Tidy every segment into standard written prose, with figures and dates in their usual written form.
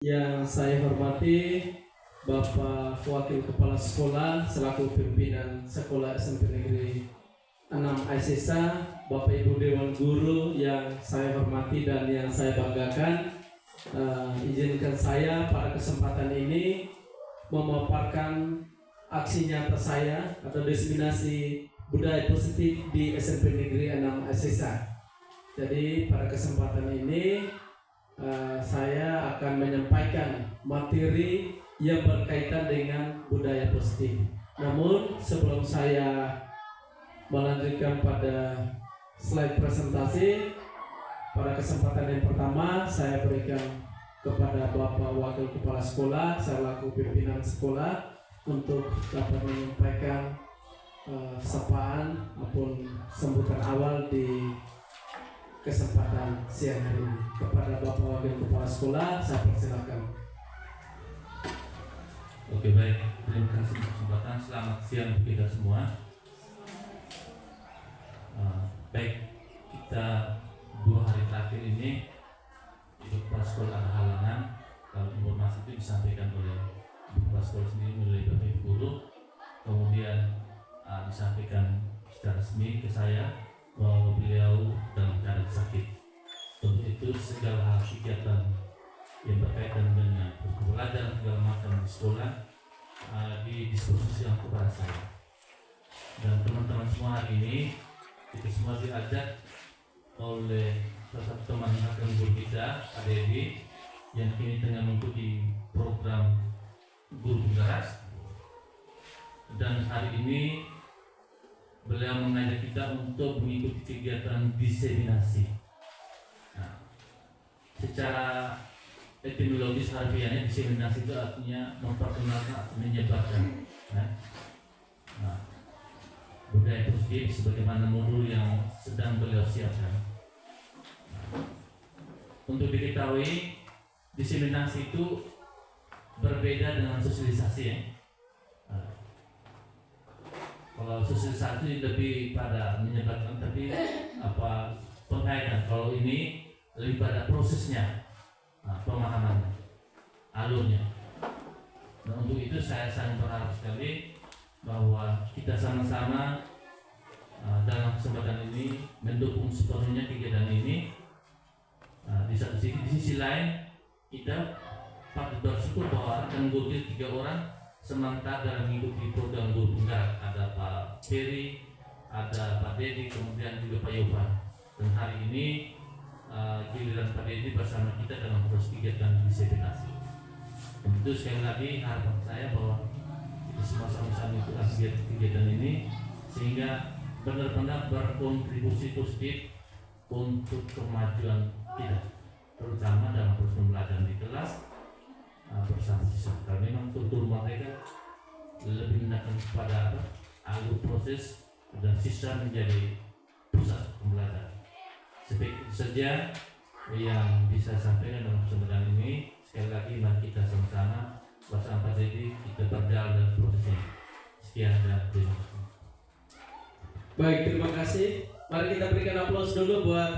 Yang saya hormati Bapak Wakil Kepala Sekolah selaku pimpinan Sekolah SMP Negeri 6 Aisesa, Bapak Ibu Dewan Guru yang saya hormati dan yang saya banggakan, izinkan saya pada kesempatan ini memaparkan aksi nyata saya atau diseminasi budaya positif di SMP Negeri 6 Aisesa. Jadi pada kesempatan ini saya akan menyampaikan materi yang berkaitan dengan budaya positif. Namun sebelum saya melanjutkan pada slide presentasi, pada kesempatan yang pertama saya berikan kepada Bapak Wakil Kepala Sekolah selaku pimpinan sekolah untuk dapat menyampaikan sapaan maupun sambutan awal di kesempatan siang hari ini. Kepada Bapak Wakil Kepala Sekolah, saya persilakan. Oke, baik, terima kasih untuk kesempatan. Selamat siang untuk kita semua. Baik, kita 2 hari terakhir ini di kepala sekolah ada halangan. Kalau informasi itu disampaikan oleh kepala sekolah sendiri melalui Bapak Ibu Guru, kemudian disampaikan secara resmi ke saya bahwa beliau dalam keadaan sakit. Untuk itu segala hal kegiatan yang berkaitan dengan belajar segala macam di sekolah didisposisikan kepada saya. Dan teman-teman semua hari ini kita semua diajak oleh salah satu teman guru kita, Pak Dedi, yang kini tengah mengikuti program guru penggerak. Dan hari ini beliau mengajak kita untuk mengikuti kegiatan diseminasi. Nah, secara etimologis harfiahnya diseminasi itu artinya memperkenalkan atau menyebarkan. Nah, budaya positif sebagaimana modul yang sedang beliau siapkan. Nah, untuk diketahui, diseminasi itu berbeda dengan sosialisasi ya. Kalau sosialisasi lebih pada menyebarkan, tapi pengkaitan. Kalau ini lebih pada prosesnya, pemahaman, alurnya. Nah, untuk itu saya sangat berharap sekali bahwa kita sama-sama dalam kesempatan ini mendukung sepenuhnya kegiatan ini. Di sisi lain kita patut bersyukur bahwa rekan guru 3 orang sementara dalam mengikuti program guru penggerak. Ada Pak Ferry, ada Pak Dedi, kemudian juga Pak Yovan. Dan hari ini giliran Pak Dedi bersama kita dalam proses kegiatan diseminasi. Tentu sekali lagi harapan saya bahwa kita semua sama-sama mengikuti kegiatan ini sehingga benar-benar berkontribusi positif untuk kemajuan kita, terutama dalam proses pembelajaran di kelas bersama siswa. Karena memang kultur mereka lebih menekan kepada alur proses dan siswa menjadi pusat pembelajaran. Seperti itu saja yang bisa sampaikan dalam kesempatan ini. Sekali lagi mari kita sama-sama bersama Pak Dedi kita berjalan dalam proses ini. Sekian dan terima kasih. Baik, terima kasih. Mari kita berikan aplaus dulu buat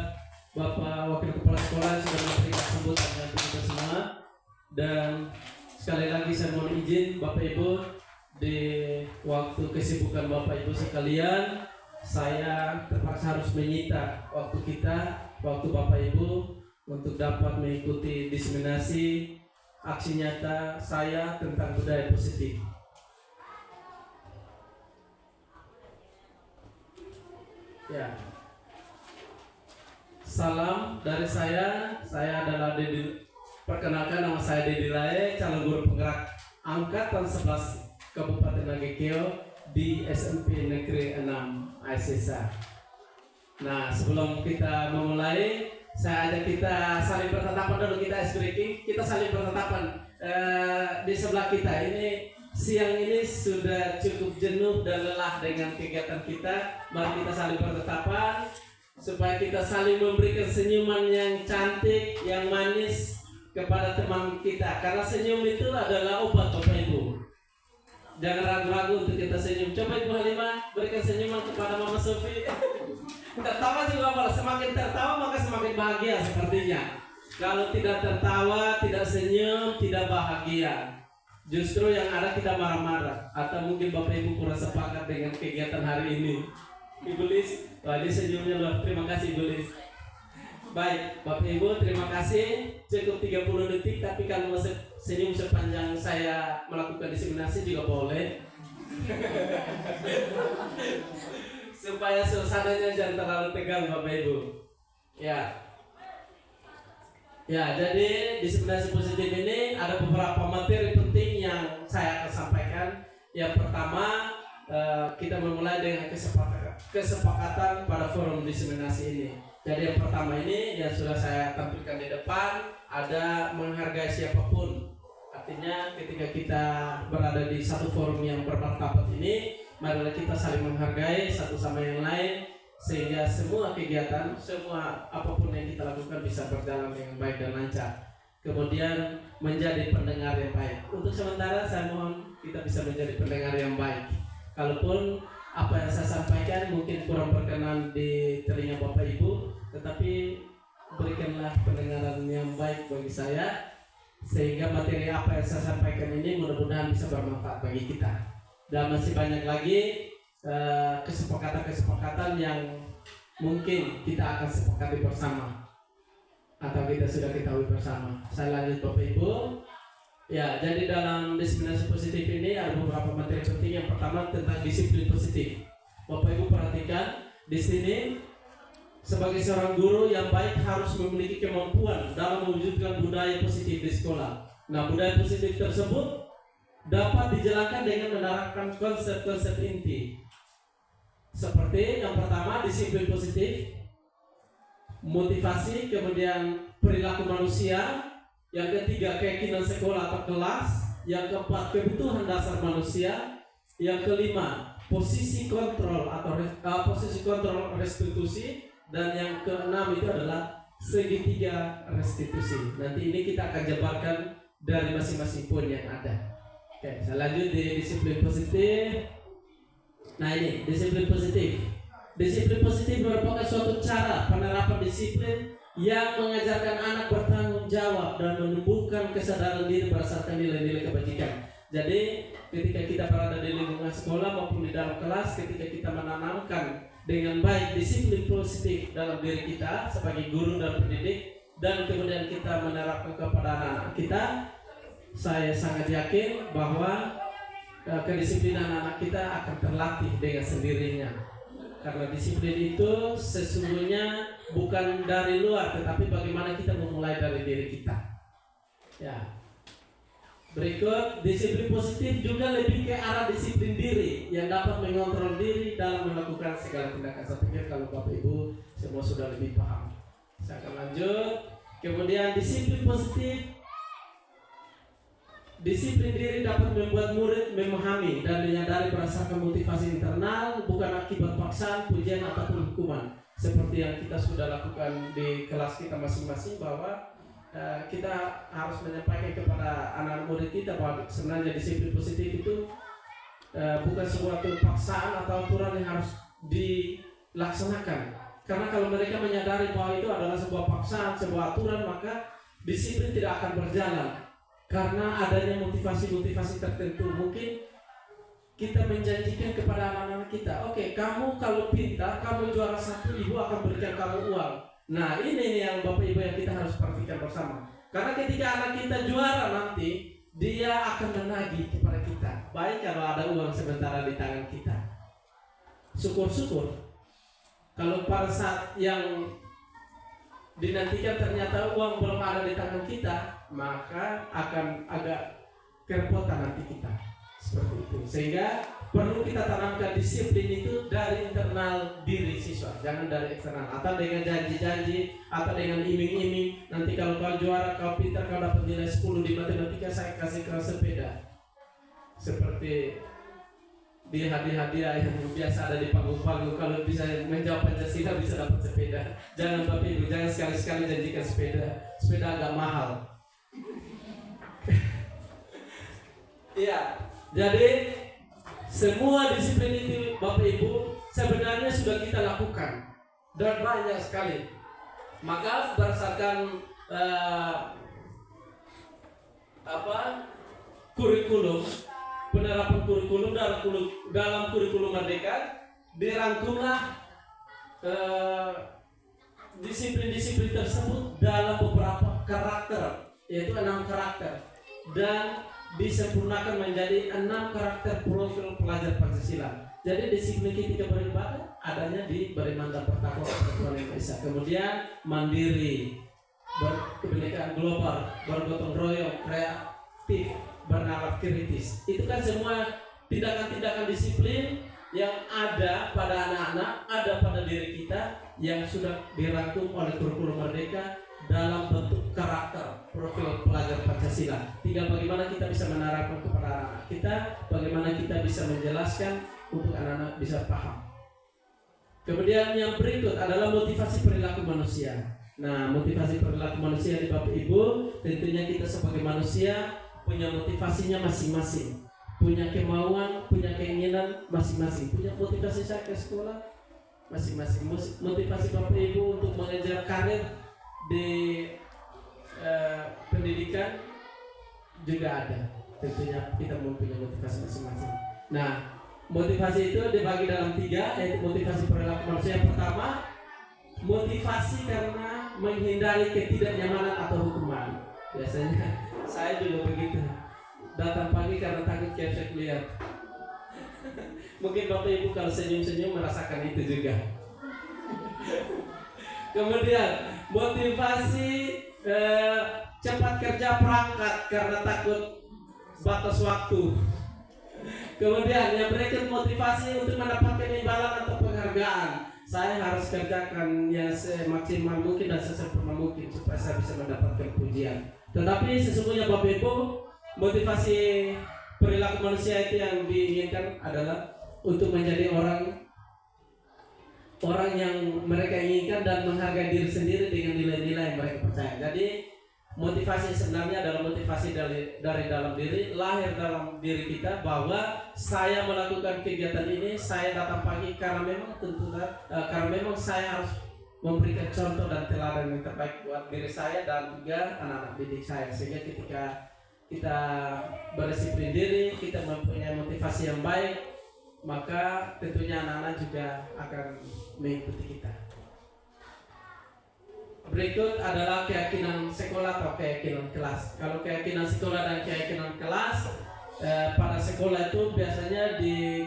Bapak Wakil Kepala Sekolah yang sudah memberikan sambutan dan kita semua. Dan sekali lagi saya mohon izin Bapak Ibu, di waktu kesibukan Bapak Ibu sekalian, saya terpaksa harus menyita waktu Bapak Ibu untuk dapat mengikuti diseminasi aksi nyata saya tentang budaya positif. Ya. Salam dari saya adalah Dedi. Perkenalkan, nama saya Dedi Lae, calon guru penggerak angkatan 11 Kabupaten Nagekeo di SMP Negeri 6 Aisesa. Nah, sebelum kita memulai, saya ajak kita saling bertatapan dulu, kita ice breaking, kita saling bertatapan. Di sebelah kita ini siang ini sudah cukup jenuh dan lelah dengan kegiatan kita. Mari kita saling bertatapan supaya kita saling memberikan senyuman yang cantik, yang manis kepada teman kita, karena senyum itu adalah obat Bapak Ibu. Jangan ragu-ragu untuk kita senyum. Coba Ibu Halimah berikan senyuman kepada Mama Sofi. Tertawa juga, semakin tertawa maka semakin bahagia sepertinya. Kalau tidak tertawa, tidak senyum, tidak bahagia. Justru yang ada kita marah-marah. Atau mungkin Bapak Ibu kurang sepakat dengan kegiatan hari ini. Ibu Lis, wah ini senyumnya luar. Terima kasih Ibu Lis. Baik, Bapak Ibu terima kasih. Cukup 30 detik, tapi kalau mau senyum sepanjang saya melakukan diseminasi juga boleh. Supaya suasananya jangan terlalu tegang Bapak Ibu. Ya, jadi diseminasi positif ini ada beberapa materi penting yang saya akan sampaikan. Yang pertama, kita memulai dengan kesepakatan pada forum diseminasi ini. Jadi yang pertama ini yang sudah saya tampilkan di depan, ada menghargai siapapun. Artinya ketika kita berada di satu forum yang bermartabat ini, marilah kita saling menghargai satu sama yang lain, sehingga semua kegiatan, semua apapun yang kita lakukan bisa berjalan dengan baik dan lancar. Kemudian menjadi pendengar yang baik. Untuk sementara saya mohon kita bisa menjadi pendengar yang baik. Kalaupun apa yang saya sampaikan mungkin kurang berkenan di telinga Bapak Ibu, tetapi berikanlah pendengaran yang baik bagi saya, sehingga materi apa yang saya sampaikan ini mudah-mudahan bisa bermanfaat bagi kita. Dan masih banyak lagi kesepakatan-kesepakatan yang mungkin kita akan sepakati bersama atau kita sudah ketahui bersama. Saya lanjut Bapak Ibu. Ya, jadi dalam diseminasi positif ini ada beberapa materi penting. Yang pertama tentang disiplin positif. Bapak Ibu perhatikan di sini, sebagai seorang guru yang baik harus memiliki kemampuan dalam mewujudkan budaya positif di sekolah. Nah, budaya positif tersebut dapat dijelaskan dengan menerapkan konsep-konsep inti. Seperti yang pertama disiplin positif, motivasi, kemudian perilaku manusia, yang ketiga keyakinan sekolah atau kelas, yang keempat kebutuhan dasar manusia, yang kelima posisi kontrol atau posisi kontrol restitusi, dan yang keenam itu adalah segitiga restitusi. Nanti ini kita akan jabarkan dari masing-masing poin yang ada. Oke, saya lanjut di disiplin positif. Nah ini disiplin positif. Disiplin positif merupakan suatu cara penerapan disiplin yang mengajarkan anak bertanggung jawab dan menumbuhkan kesadaran diri berdasarkan nilai-nilai kebajikan. Jadi ketika kita berada di lingkungan sekolah maupun di dalam kelas, ketika kita menanamkan dengan baik disiplin positif dalam diri kita sebagai guru dan pendidik, dan kemudian kita menerapkan kepada anak-anak kita, saya sangat yakin bahwa kedisiplinan anak kita akan terlatih dengan sendirinya. Karena disiplin itu sesungguhnya bukan dari luar, tetapi bagaimana kita memulai dari diri kita. Ya. Berikut, disiplin positif juga lebih ke arah disiplin diri yang dapat mengontrol diri dalam melakukan segala tindakan. Saya pikir kalau Bapak Ibu semua sudah lebih paham. Saya akan lanjut. Kemudian disiplin positif, disiplin diri dapat membuat murid memahami dan menyadari berdasarkan motivasi internal, bukan akibat paksaan, pujian ataupun hukuman. Seperti yang kita sudah lakukan di kelas kita masing-masing, bahwa kita harus menyampaikan kepada anak murid kita bahwa sebenarnya disiplin positif itu bukan suatu paksaan atau aturan yang harus dilaksanakan. Karena kalau mereka menyadari bahwa itu adalah sebuah paksaan, sebuah aturan, maka disiplin tidak akan berjalan. Karena adanya motivasi-motivasi tertentu. Mungkin kita menjanjikan kepada anak-anak kita, oke, kamu kalau pintar, kamu juara 1, ibu akan berikan kamu uang. Nah ini yang Bapak Ibu yang kita harus perhatikan bersama. Karena ketika anak kita juara nanti, dia akan menagih kepada kita. Baik kalau ada uang sementara di tangan kita, syukur-syukur. Kalau pada saat yang dinantikan ternyata uang belum ada di tangan kita, maka akan agak kerepotan nanti kita. Seperti itu. Sehingga perlu kita tanamkan disiplin itu dari internal diri siswa, jangan dari eksternal. Atau dengan janji-janji, atau dengan iming-iming. Nanti kalau kau juara, kau pintar, kau dapat nilai 10 di matematika, saya kasih kau sepeda. Seperti di hadiah-hadiah yang biasa ada di panggung-panggung, kalau bisa menjawab Pancasila bisa dapat sepeda. Jangan Bapak Ibu, jangan sekali-sekali janjikan sepeda. Sepeda agak mahal. Iya, jadi semua disiplin itu Bapak Ibu sebenarnya sudah kita lakukan dan banyak sekali. Maka berdasarkan eh, kurikulum, penerapan kurikulum dalam kurikulum Merdeka dirangkumlah disiplin-disiplin tersebut dalam beberapa karakter, yaitu 6 karakter, dan disempurnakan menjadi 6 karakter profil pelajar Pancasila. Jadi disiplin ketika beribadah adanya di Barimanda Pertakwa Persatuan Indonesia. Kemudian mandiri, berkebinekaan global, bergotong royong, kreatif, bernalar kritis. Itu kan semua tindakan-tindakan disiplin yang ada pada anak-anak, ada pada diri kita, yang sudah dirangkum oleh kurikulum Merdeka dalam bentuk karakter profil pelajar Pancasila. Tinggal bagaimana kita bisa menerapkan kepada anak-anak kita, bagaimana kita bisa menjelaskan untuk anak-anak bisa paham. Kemudian yang berikut adalah motivasi perilaku manusia. Nah, motivasi perilaku manusia di Bapak Ibu, tentunya kita sebagai manusia punya motivasinya masing-masing, punya kemauan, punya keinginan masing-masing, punya motivasi saya ke sekolah masing-masing, motivasi Bapak Ibu untuk mengejar karir di pendidikan juga ada. Tentunya kita mempunyai motivasi masing-masing. Nah, motivasi itu dibagi dalam 3, yaitu motivasi perilaku manusia. Yang pertama, motivasi karena menghindari ketidaknyamanan atau hukuman. Biasanya saya juga begitu. Datang pagi karena takut kepsek lihat. Mungkin Bapak Ibu kalau senyum-senyum merasakan itu juga. Kemudian motivasi cepat kerja perangkat karena takut batas waktu. Kemudian yang berikut motivasi untuk mendapatkan imbalan atau penghargaan. Saya harus kerjakan yang semaksimal mungkin dan sesempurna mungkin supaya saya bisa mendapatkan pujian. Tetapi sesungguhnya Bapak Ibu, motivasi perilaku manusia itu yang diinginkan adalah untuk menjadi orang yang mereka inginkan dan menghargai diri sendiri dengan nilai-nilai yang mereka percaya. Jadi motivasi sebenarnya adalah motivasi dari dalam diri, lahir dalam diri kita, bahwa saya melakukan kegiatan ini, saya datang pagi karena memang saya harus memberikan contoh dan teladan yang terbaik buat diri saya dan juga anak-anak didik saya, sehingga ketika kita berdisiplin diri, kita mempunyai motivasi yang baik, maka tentunya anak-anak juga akan mengikuti kita. Berikut adalah keyakinan sekolah atau keyakinan kelas. Kalau keyakinan sekolah dan keyakinan kelas, pada sekolah itu biasanya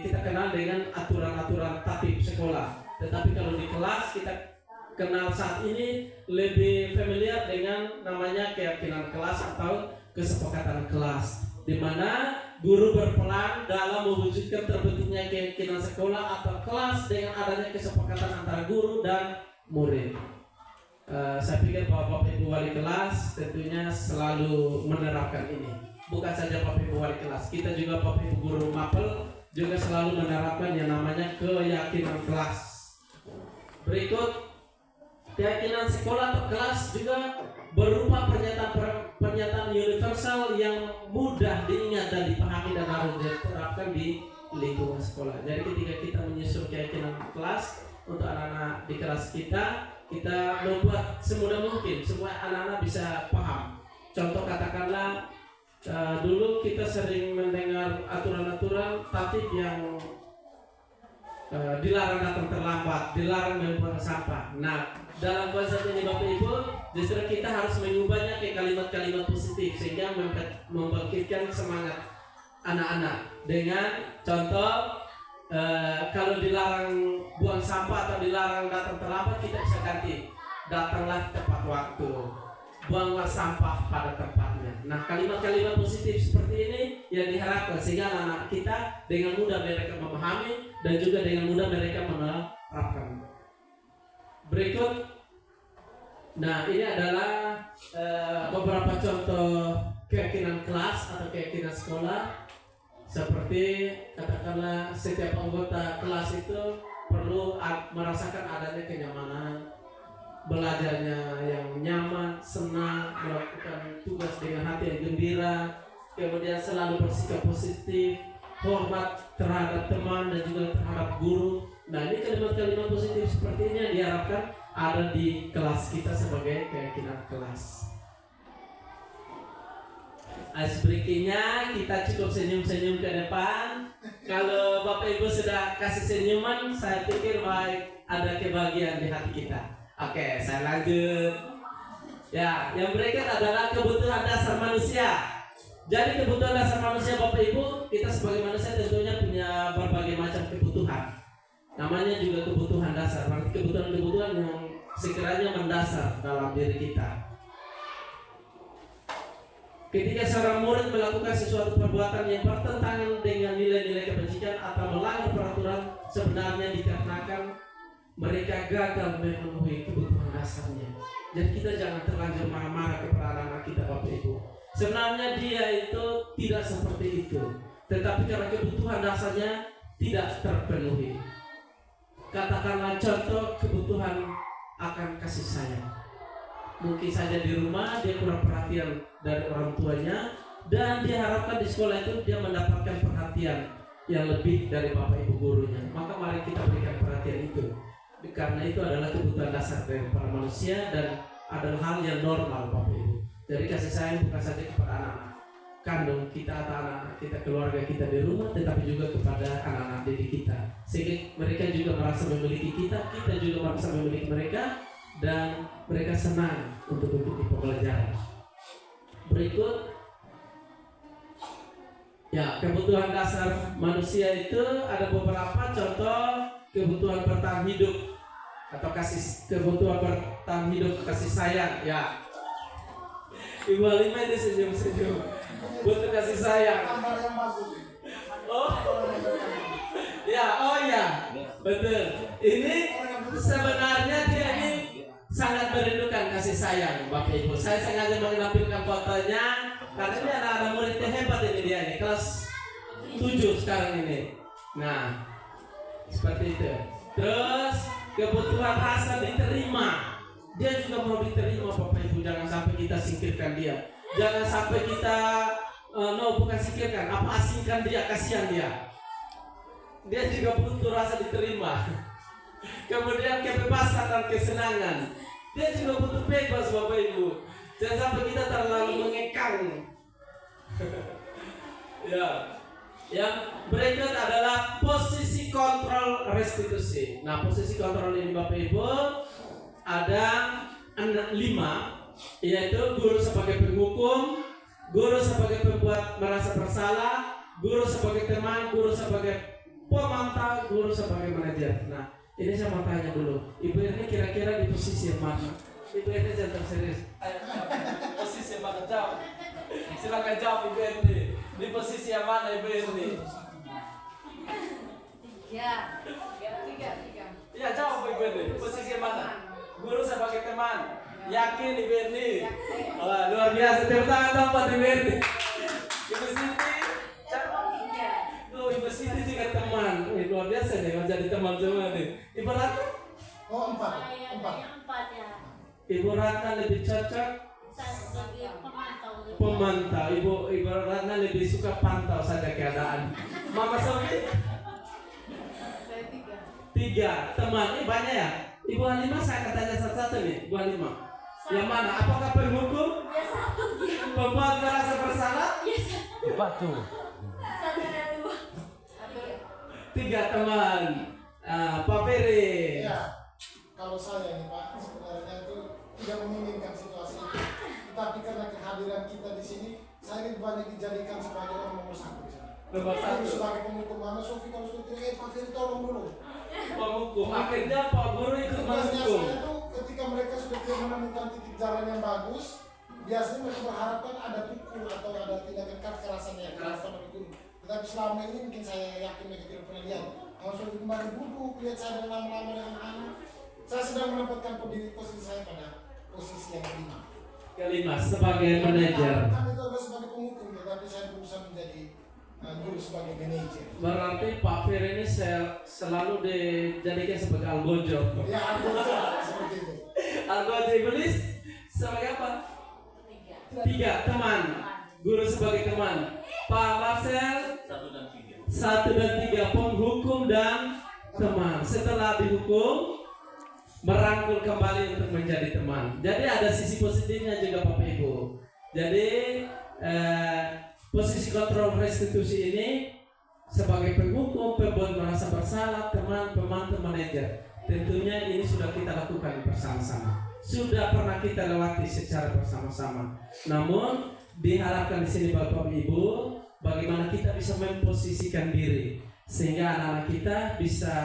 kita kenal dengan aturan-aturan tatib sekolah. Tetapi kalau di kelas kita kenal saat ini lebih familiar dengan namanya keyakinan kelas atau kesepakatan kelas, di mana guru berperan dalam mewujudkan terbentuknya keyakinan sekolah atau kelas dengan adanya kesepakatan antara guru dan murid. Saya pikir bahwa Bapak Ibu wali kelas tentunya selalu menerapkan ini. Bukan saja Bapak Ibu wali kelas, kita juga Bapak Ibu guru mapel juga selalu menerapkan yang namanya keyakinan kelas. Berikut, keyakinan sekolah atau kelas juga berupa pernyataan universal yang mudah diingat dan dipahami dan harus diterapkan di lingkungan sekolah. Jadi ketika kita menyusun keyakinan kelas untuk anak-anak di kelas kita membuat semudah mungkin semua anak-anak bisa paham. Contoh katakanlah dulu kita sering mendengar aturan-aturan tatib yang dilarang datang terlambat, dilarang membuang sampah. Nah, dalam konsep ini Bapak Ibu, justru kita harus mengubahnya ke kalimat-kalimat positif sehingga membangkitkan semangat anak-anak. Dengan contoh, kalau dilarang buang sampah atau dilarang datang terlambat, kita bisa ganti, datanglah tepat waktu, buanglah sampah pada tempatnya. Nah, kalimat-kalimat positif seperti ini yang diharapkan sehingga anak-anak kita dengan mudah mereka memahami dan juga dengan mudah mereka menerapkan. Berikut, nah ini adalah beberapa contoh keyakinan kelas atau keyakinan sekolah. Seperti katakanlah setiap anggota kelas itu perlu merasakan adanya kenyamanan, belajarnya yang nyaman, senang, melakukan tugas dengan hati yang gembira, kemudian selalu bersikap positif, hormat terhadap teman dan juga terhadap guru. Nah, ini kalimat-kalimat positif seperti ini yang diharapkan ada di kelas kita sebagai keyakinan kelas. ice breakingnya kita cukup senyum-senyum ke depan. Kalau Bapak Ibu sudah kasih senyuman, saya pikir baik ada kebahagiaan di hati kita. Oke, saya lanjut. Ya, yang berikut adalah kebutuhan dasar manusia. Jadi kebutuhan dasar manusia Bapak Ibu, kita sebagai manusia tentunya punya berbagai macam kebutuhan. Namanya juga kebutuhan dasar, berarti kebutuhan-kebutuhan yang sekiranya mendasar dalam diri kita. Ketika seorang murid melakukan sesuatu perbuatan yang bertentangan dengan nilai-nilai kebajikan atau melanggar peraturan, sebenarnya dikarenakan mereka gagal memenuhi kebutuhan dasarnya. Jadi kita jangan terlanjur marah-marah kepada anak kita Bapak Ibu. Sebenarnya dia itu tidak seperti itu, tetapi karena kebutuhan dasarnya tidak terpenuhi. Katakanlah contoh kebutuhan akan kasih sayang. Mungkin saja di rumah dia kurang perhatian dari orang tuanya, dan dia harapkan di sekolah itu dia mendapatkan perhatian yang lebih dari bapak ibu gurunya. Maka mari kita berikan perhatian itu, karena itu adalah kebutuhan dasar dari para manusia dan adalah hal yang normal bapak ibu. Dari kasih sayang bukan saja kepada anak-anak kandung kita atau anak-anak kita, keluarga kita di rumah, tetapi juga kepada anak-anak didik kita, sehingga mereka juga merasa memiliki kita, kita juga merasa memiliki mereka, dan mereka senang untuk mengikuti pembelajaran. Berikut, ya, kebutuhan dasar manusia itu ada beberapa contoh kebutuhan bertahan hidup atau kebutuhan bertahan hidup, kasih sayang. Ya, Ibu Halimah ini senyum-senyum, butuh kasih sayang. Oh, ya, oh ya, betul. Ini sebenarnya dia ini sangat merindukan kasih sayang Bapak Ibu. Saya sengaja menampilkan fotonya karena ini anak-anak muridnya hebat ini, dia ini kelas 7 sekarang ini. Nah, seperti itu. Terus kebutuhan rasa diterima, dia juga mau diterima Bapak Ibu. Jangan sampai kita singkirkan dia, jangan sampai kita bukan singkirkan, asingkan dia, kasihan dia. Dia juga butuh rasa diterima. Kemudian kebebasan dan kesenangan, dia juga butuh bebas Bapak Ibu. Jangan sampai kita terlalu mengekang. Ya, yang berikut adalah posisi kontrol restitusi. Nah, posisi kontrol ini Bapak Ibu ada 5, yaitu guru sebagai penghukum, guru sebagai pembuat merasa bersalah, guru sebagai teman, guru sebagai pemantau, guru sebagai manajer. Nah, ini saya mau tanya dulu, Ibu ini kira-kira di posisi yang mana? Ibu ini jangan serius. Posisi yang mana? Jawab. Silakan jawab Ibu ini. Di posisi yang mana Ibu ini? Tiga. Ya, jawab Ibu ini. Posisi yang mana? Guru sebagai teman. Yakin Ibu ini? Wah, luar biasa. Tepuk tangan dong buat Ibu ini. Ibu Siti. Ibu Siti juga teman. Luar biasa nih, jadi teman semua nih. Ibu Ratna? Oh, 4 ya. Ibu Ratna lebih cocok pemantau. Ibu Ratna lebih suka pantau saja keadaan. Mama Sofi? 3 teman. Ini banyak ya? Ibu Halimah saya akan tanya satu-satu nih. Ibu Halimah, yang mana? Apakah penghukum? Ya, 1. Pembuat merasa bersalah? Ya, 1. 4 tuh. 1 dan 2. 3 teman. Pak Ferry. Ya, kalau saya nih Pak, sebenarnya itu tidak menginginkan situasi itu. Tetapi karena kehadiran kita di sini, saya lebih banyak dijadikan sebagai orang nomor 1 di sana. Nomor 1. Sebagai penghukum. Mama Sofi kalau sudah Pak Ferry tolong dulu. Penghukum. Akhirnya Pak Guru itu Tugasnya menghukum. saya tuh ketika mereka sudah tidak menemukan titik jalan yang bagus, biasanya mereka berharapkan ada pukul atau ada tindakan kekerasan yang keras pada guru. Tetapi selama ini mungkin saya yakin mereka tidak pernah lihat. Kalau sudah kembali duduk, lihat saya dan lama-lama dengan anak, saya sedang menempatkan posisi saya pada posisi yang kelima sebagai manajer. Kan itu adalah sebagai penghukum, tetapi saya berusaha menjadi guru sebagai manajer. Berarti Pak Fir ini selalu dijadikan sebagai algojo. Ya, aku seperti itu. Algojo iblis sebagai apa? 3 teman. Guru sebagai teman. Pak Marcel 1 dan 3 penghukum dan teman. Setelah dihukum, merangkul kembali untuk menjadi teman. Jadi ada sisi positifnya juga Bapak Ibu. Jadi posisi kontrol restitusi ini sebagai penghukum, pembuat merasa bersalah, teman, pemantau, manajer. Tentunya ini sudah kita lakukan bersama-sama, sudah pernah kita lewati secara bersama-sama. Namun diharapkan di sini Bapak Ibu, bagaimana kita bisa memposisikan diri sehingga anak-anak kita bisa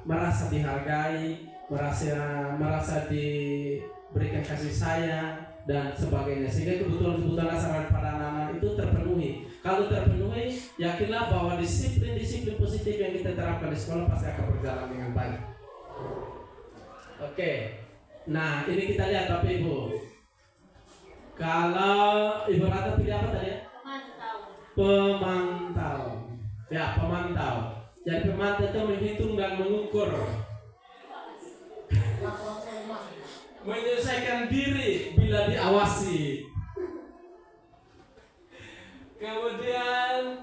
merasa dihargai, merasa diberikan kasih sayang dan sebagainya, sehingga kebutuhan-kebutuhan dasar pada anak-anak itu terpenuhi. Kalau terpenuhi, yakinlah bahwa disiplin-disiplin positif yang kita terapkan di sekolah pasti akan berjalan dengan baik. Oke, nah ini kita lihat Bapak Ibu. Kalau Ibu Rata pilih apa tadi? Pemantau. Ya, pemantau. Jadi pemantau itu menghitung dan mengukur, menyelesaikan diri bila diawasi. Kemudian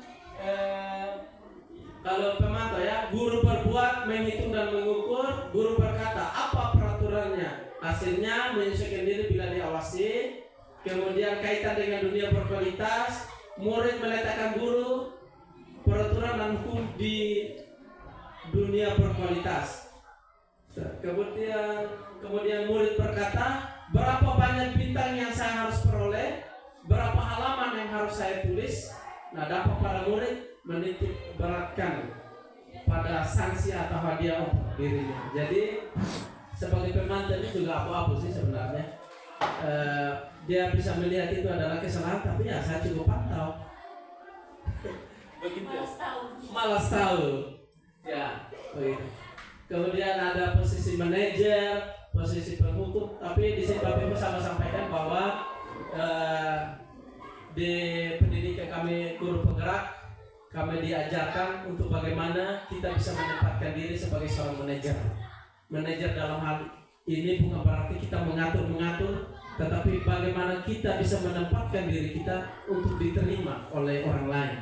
kalau pemantau ya, guru berbuat, menghitung dan mengukur. Guru berkata apa peraturannya, hasilnya menyesuaikan diri bila diawasi. Kemudian kaitan dengan dunia berkualitas, murid meletakkan guru, peraturan dan hukum di dunia berkualitas. Kemudian murid berkata, berapa banyak bintang yang saya harus peroleh, berapa halaman yang harus saya tulis. Nah, dapat para murid menitik beratkan pada sanksi atau hadiah untuk dirinya. Jadi sebagai pemantau ini juga apa-apa sih sebenarnya. Dia bisa melihat itu adalah kesalahan, tapi ya saya cukup pantau. Begitu. Malas tahu. Ya, begitu. Kemudian ada posisi manajer, posisi penghukum, tapi di sini Bapak Ibu sama sampaikan bahwa di pendidikan kami guru penggerak, kami diajarkan untuk bagaimana kita bisa menempatkan diri sebagai seorang manajer. Manajer dalam hal ini bukan berarti kita mengatur-mengatur, tetapi bagaimana kita bisa menempatkan diri kita untuk diterima oleh orang lain.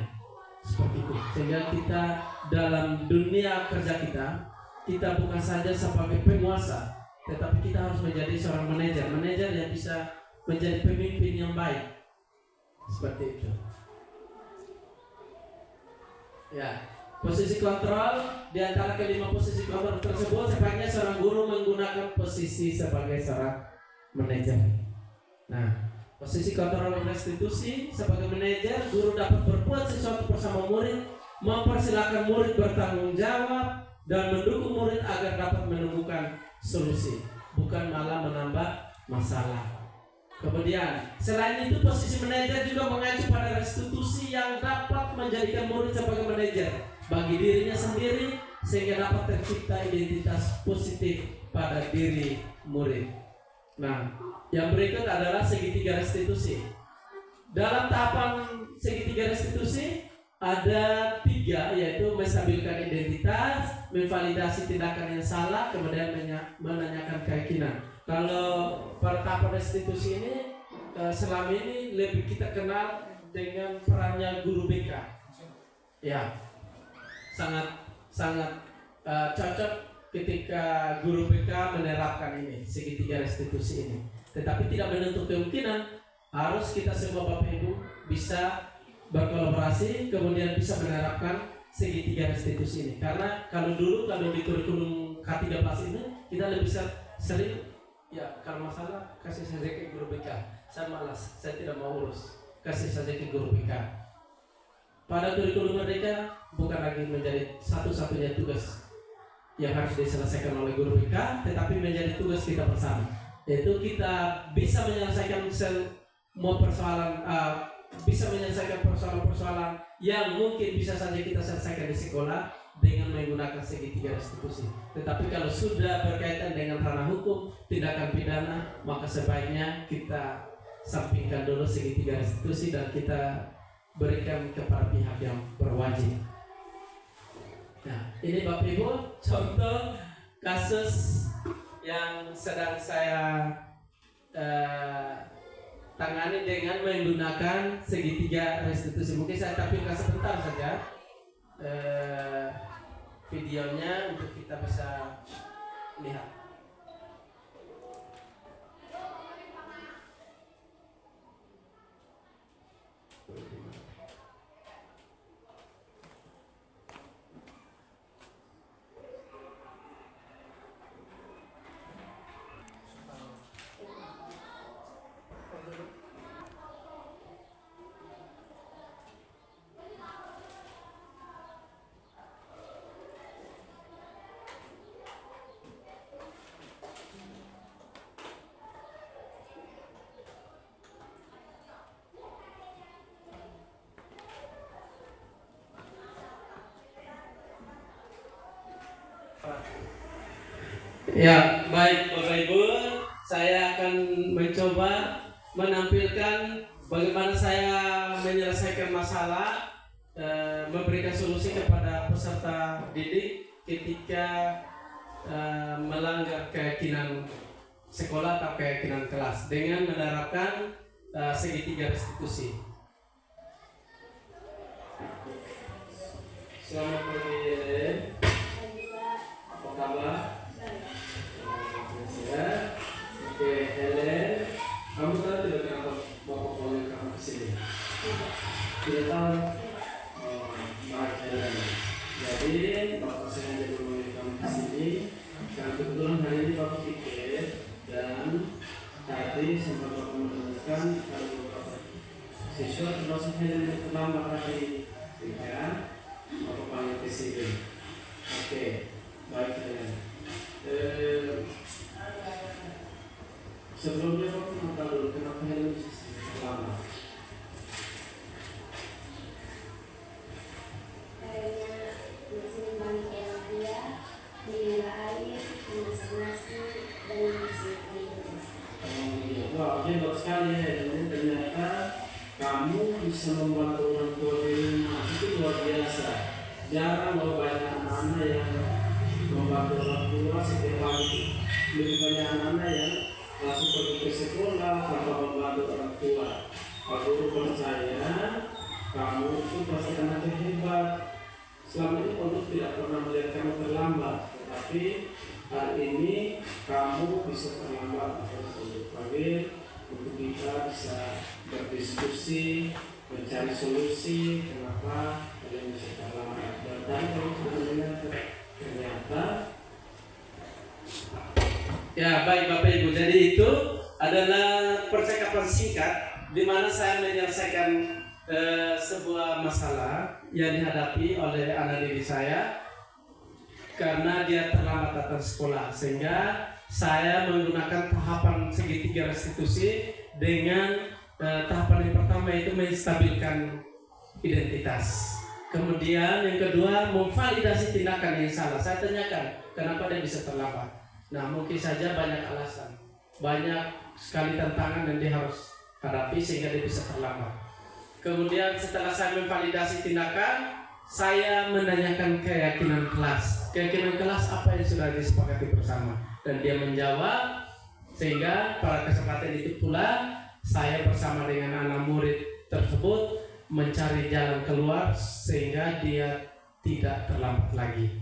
Seperti itu. Sehingga kita dalam dunia kerja kita bukan saja sebagai penguasa, tetapi kita harus menjadi seorang manajer yang bisa menjadi pemimpin yang baik. Seperti itu. Ya, posisi kontrol di antara kelima posisi kontrol tersebut, sebaiknya seorang guru menggunakan posisi sebagai seorang manajer. Nah, posisi kontrol restitusi sebagai manajer, guru dapat berbuat sesuatu bersama murid, mempersilahkan murid bertanggung jawab, dan mendukung murid agar dapat menemukan solusi, bukan malah menambah masalah. Kemudian, selain itu posisi manajer juga mengacu pada restitusi yang dapat menjadikan murid sebagai manajer bagi dirinya sendiri, sehingga dapat tercipta identitas positif pada diri murid. Nah, yang berikut adalah segitiga restitusi. Dalam tahapan segitiga restitusi ada 3, yaitu menstabilkan identitas, memvalidasi tindakan yang salah, kemudian menanyakan keyakinan. Kalau pada tahapan restitusi ini selama ini lebih kita kenal dengan perannya guru BK. Ya, sangat cocok ketika guru BK menerapkan ini segitiga restitusi ini. Tetapi tidak menutup kemungkinan harus kita semua Bapak Ibu bisa berkolaborasi, kemudian bisa menerapkan segitiga restitusi ini. Karena kalau di kurikulum K13 ini kita lebih sering ya, kalau masalah kasih saja ke guru BK. Saya malas, saya tidak mau urus, kasih saja ke guru BK. Pada kurikulum mereka bukan lagi menjadi satu-satunya tugas yang harus diselesaikan oleh guru BK, tetapi menjadi tugas kita bersama, yaitu kita bisa menyelesaikan semua persoalan, bisa menyelesaikan persoalan-persoalan yang mungkin bisa saja kita selesaikan di sekolah dengan menggunakan segitiga restitusi. Tetapi kalau sudah berkaitan dengan ranah hukum, tindakan pidana, maka sebaiknya kita sampingkan dulu segitiga restitusi dan kita berikan kepada pihak yang berwajib. Nah, ini Bapak Ibu contoh kasus yang sedang saya tangani dengan menggunakan segitiga restitusi. Mungkin saya tampilkan sebentar saja videonya untuk kita bisa lihat. Ya, baik Bapak Ibu, saya akan mencoba menampilkan bagaimana saya menyelesaikan masalah, memberikan solusi kepada peserta didik ketika melanggar keyakinan sekolah atau keyakinan kelas dengan menerapkan segitiga restitusi. Selamat pagi, apa kabar? Ya, oke, Helen, kamu tahu tidak kenapa Bapak panggil kamu ke sini? Tidak tahu. Oh, baik Helen. Jadi Bapak sengaja memanggil kamu ke sini karena kebetulan hari ini Bapak pikir dan tadi sempat Bapak menemukan kalau beberapa siswa termasuk Helen yang terlambat tadi, sehingga Bapak panggil ke sini. Oke, baik Helen. Sebelumnya Bapak mau tahu dulu kenapa Helen bisa terlambat? Karena masih membangkitkan dia, minum air, memasak nasi, dan bersih piring. Oh iya, wah hebat sekali Helen. Ternyata kamu bisa membantu orang tua di rumah, itu luar biasa. Jarang loh banyak anak-anak yang membantu orang tua setiap pagi. Lebih banyak anak-anak yang langsung pergi ke sekolah tanpa membantu orang tua. Kalau guru percaya kamu itu pasti anak yang hebat. Selama ini Allah tidak pernah melihat kamu terlambat, tetapi hari ini kamu bisa terlambat untuk panggil untuk kita bisa berdiskusi, mencari solusi kenapa kalian bisa terlambat. Dan tadi kamu sudah mendengar ternyata. Ya baik Bapak Ibu, jadi itu adalah percakapan singkat di mana saya menyelesaikan sebuah masalah yang dihadapi oleh anak didik saya karena dia terlambat datang sekolah, sehingga saya menggunakan tahapan segitiga restitusi dengan tahapan yang pertama itu menstabilkan identitas. Kemudian yang kedua memvalidasi tindakan yang salah. Saya tanyakan kenapa dia bisa terlambat. Nah mungkin saja banyak alasan, banyak sekali tantangan yang dia harus hadapi sehingga dia bisa terlambat. Kemudian setelah saya memvalidasi tindakan, saya menanyakan keyakinan kelas. Keyakinan kelas apa yang sudah disepakati bersama? Dan dia menjawab, sehingga pada kesempatan itu pula saya bersama dengan anak murid tersebut mencari jalan keluar sehingga dia tidak terlambat lagi.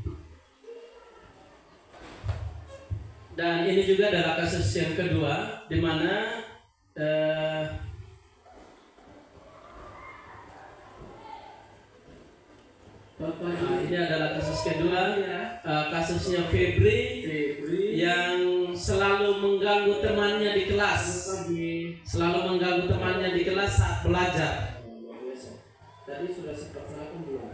Dan ini juga adalah kasus yang kedua di mana ini adalah kasus kedua, kasusnya Febri yang selalu mengganggu temannya di kelas, saat belajar. Tadi sudah sempat saya belum.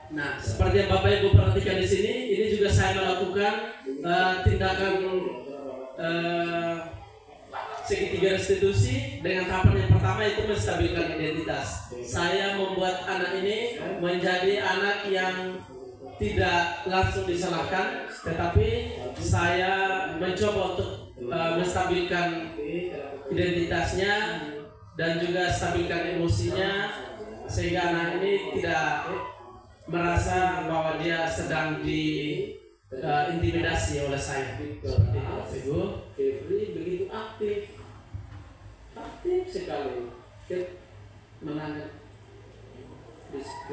Nah, seperti yang Bapak Ibu perhatikan di sini, ini juga saya melakukan tindakan segitiga restitusi dengan tahapan yang pertama itu menstabilkan identitas. Saya membuat anak ini menjadi anak yang tidak langsung disalahkan, tetapi saya mencoba untuk menstabilkan identitasnya dan juga stabilkan emosinya sehingga anak ini tidak merasa bahwa dia sedang diintimidasi oleh saya. Seperti itu, Ibu. Febri begitu aktif sekali. Menangani.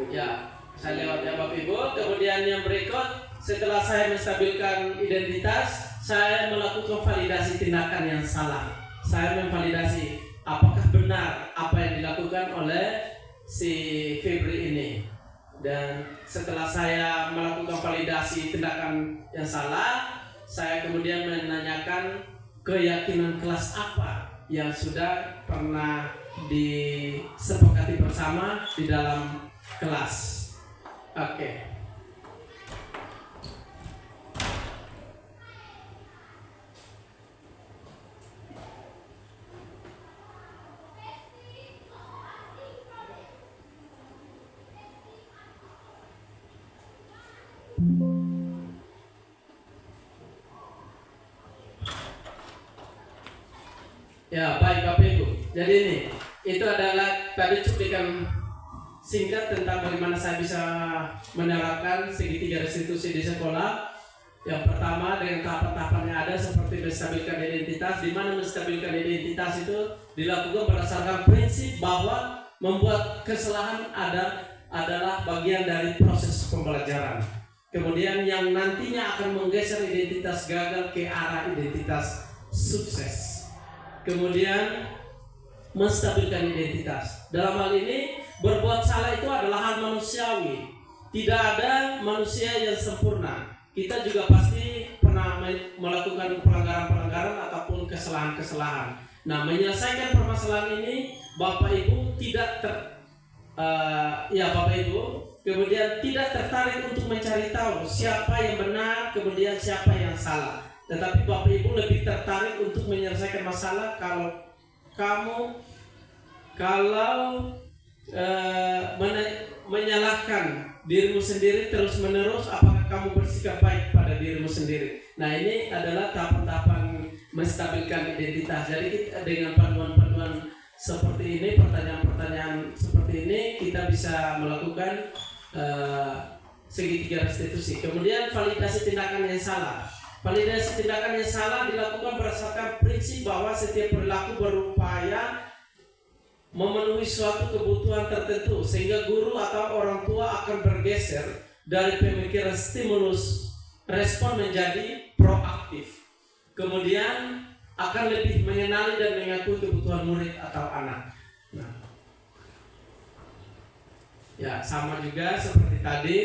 Ya, saya lewat ya Bapak Ibu. Kemudian yang berikut, setelah saya menstabilkan identitas, saya melakukan validasi tindakan yang salah. Saya memvalidasi apakah benar apa yang dilakukan oleh si Febri ini. Dan setelah saya melakukan validasi tindakan yang salah, saya kemudian menanyakan keyakinan kelas apa yang sudah pernah disepakati bersama di dalam kelas. Oke. Ya, baik Bapak Ibu. Jadi ini, itu adalah tadi cuplikan singkat tentang bagaimana saya bisa menerapkan segitiga restitusi di sekolah. Yang pertama dengan tahapan-tahapan yang ada seperti menstabilkan identitas, di mana menstabilkan identitas itu dilakukan berdasarkan prinsip bahwa membuat kesalahan adalah bagian dari proses pembelajaran. Kemudian yang nantinya akan menggeser identitas gagal ke arah identitas sukses. Kemudian menstabilkan identitas. Dalam hal ini berbuat salah itu adalah hal manusiawi. Tidak ada manusia yang sempurna. Kita juga pasti pernah melakukan pelanggaran-pelanggaran ataupun kesalahan-kesalahan. Nah, menyelesaikan permasalahan ini Bapak Ibu Bapak Ibu kemudian tidak tertarik untuk mencari tahu siapa yang benar kemudian siapa yang salah. Tetapi Bapak Ibu lebih tertarik untuk menyelesaikan masalah menyalahkan dirimu sendiri terus menerus, apakah kamu bersikap baik pada dirimu sendiri. Nah, ini adalah tahapan-tahapan menstabilkan identitas. Jadi kita dengan panduan-panduan seperti ini, pertanyaan-pertanyaan seperti ini, kita bisa melakukan segitiga restitusi. Kemudian validasi tindakan yang salah. Validasi tindakan yang salah dilakukan berdasarkan prinsip bahwa setiap perilaku berupaya memenuhi suatu kebutuhan tertentu, sehingga guru atau orang tua akan bergeser dari pemikiran stimulus respon menjadi proaktif. Kemudian akan lebih mengenali dan mengakui kebutuhan murid atau anak. Nah, ya sama juga seperti tadi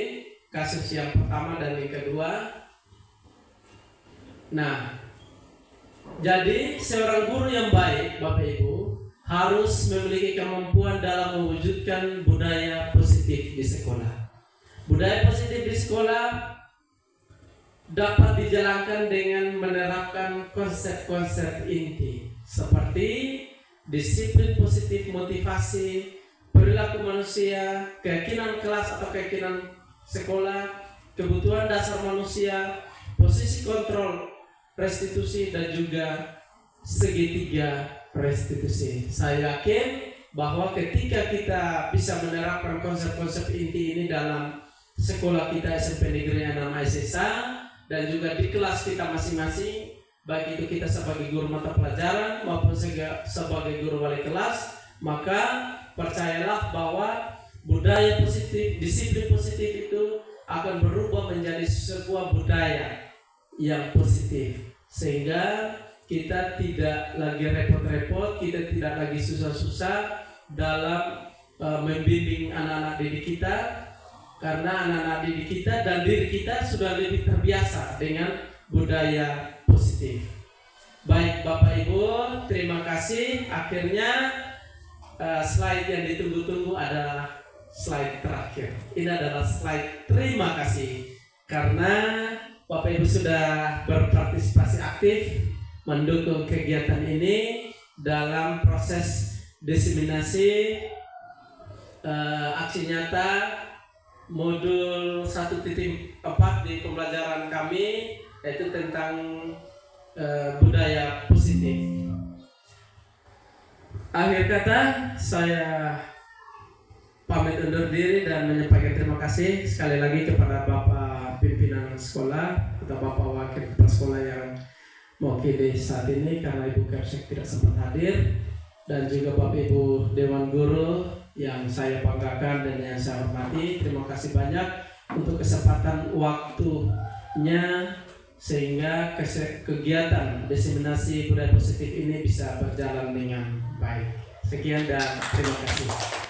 kasus yang pertama dan yang kedua. Nah, jadi seorang guru yang baik, Bapak Ibu, harus memiliki kemampuan dalam mewujudkan budaya positif di sekolah. Budaya positif di sekolah dapat dijalankan dengan menerapkan konsep-konsep inti seperti disiplin positif, motivasi, perilaku manusia, keyakinan kelas atau keyakinan sekolah, kebutuhan dasar manusia, posisi kontrol, restitusi, dan juga segitiga restitusi. Saya yakin bahwa ketika kita bisa menerapkan konsep-konsep inti ini dalam sekolah kita SMP Negeri 6 ISESA dan juga di kelas kita masing-masing, baik itu kita sebagai guru mata pelajaran maupun sebagai guru wali kelas, maka percayalah bahwa budaya positif, disiplin positif itu akan berubah menjadi sebuah budaya yang positif, sehingga kita tidak lagi repot-repot, kita tidak lagi susah-susah dalam membimbing anak-anak didik kita, karena anak-anak didik kita dan diri kita sudah lebih terbiasa dengan budaya positif. Baik Bapak Ibu, terima kasih. Akhirnya slide yang ditunggu-tunggu adalah slide terakhir. Ini adalah slide terima kasih, karena Bapak Ibu sudah berpartisipasi aktif mendukung kegiatan ini dalam proses diseminasi aksi nyata modul 1.4 di pembelajaran kami, yaitu tentang budaya positif. Akhir kata, saya pamit undur diri dan menyampaikan terima kasih sekali lagi kepada Bapak pimpinan sekolah atau Bapak wakil kepala sekolah yang mewakili saat ini karena Ibu Kapsek tidak sempat hadir, dan juga Bapak Ibu Dewan Guru yang saya banggakan dan yang saya hormati. Terima kasih banyak untuk kesempatan waktunya sehingga kegiatan diseminasi budaya positif ini bisa berjalan dengan baik. Sekian dan terima kasih.